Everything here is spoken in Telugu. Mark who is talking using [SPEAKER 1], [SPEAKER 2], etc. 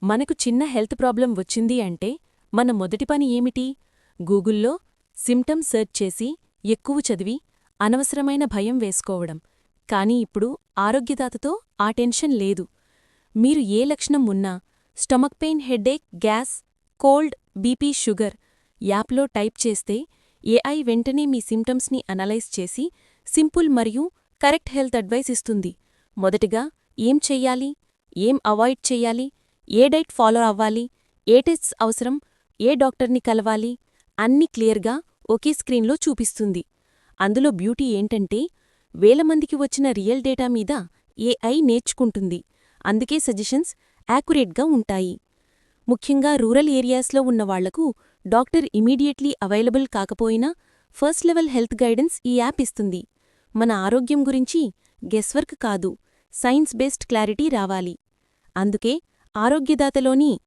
[SPEAKER 1] మనకు చిన్న హెల్త్ ప్రాబ్లం వచ్చింది అంటే మన మొదటి పని ఏమిటి? గూగుల్లో సిమ్టమ్ సెర్చ్ చేసి ఎక్కువ చదివి అనవసరమైన భయం వేసుకోవడం. కానీ ఇప్పుడు ఆరోగ్యదాతతో ఆ టెన్షన్ లేదు. మీరు ఏ లక్షణం ఉన్నా stomach pain, headache, gas, cold, BP, sugar యాప్లో టైప్ చేస్తే ఏఐ వెంటనే మీ సిమ్టమ్స్ని అనలైజ్ చేసి సింపుల్ మరియు కరెక్ట్ హెల్త్ అడ్వైస్ ఇస్తుంది. మొదటిగా ఏం చెయ్యాలి, ఏం అవాయిడ్ చెయ్యాలి, ఏ డైట్ ఫాలో అవ్వాలి, ఏ టెస్ట్స్ అవసరం, ఏ డాక్టర్ని కలవాలి అన్నీ క్లియర్గా ఒకే స్క్రీన్లో చూపిస్తుంది. అందులో బ్యూటీ ఏంటంటే వేలమందికి వచ్చిన రియల్ డేటా మీద ఏఐ నేర్చుకుంటుంది. అందుకే సజెషన్స్ యాక్యురేట్గా ఉంటాయి. ముఖ్యంగా రూరల్ ఏరియాస్లో ఉన్నవాళ్లకు డాక్టర్ ఇమీడియట్లీ అవైలబుల్ కాకపోయినా ఫస్ట్ లెవెల్ హెల్త్ గైడెన్స్ ఈ యాప్ ఇస్తుంది. మన ఆరోగ్యం గురించి గెస్వర్క్ కాదు, సైన్స్ బేస్డ్ క్లారిటీ రావాలి. అందుకే ఆరోగ్యదాతలోని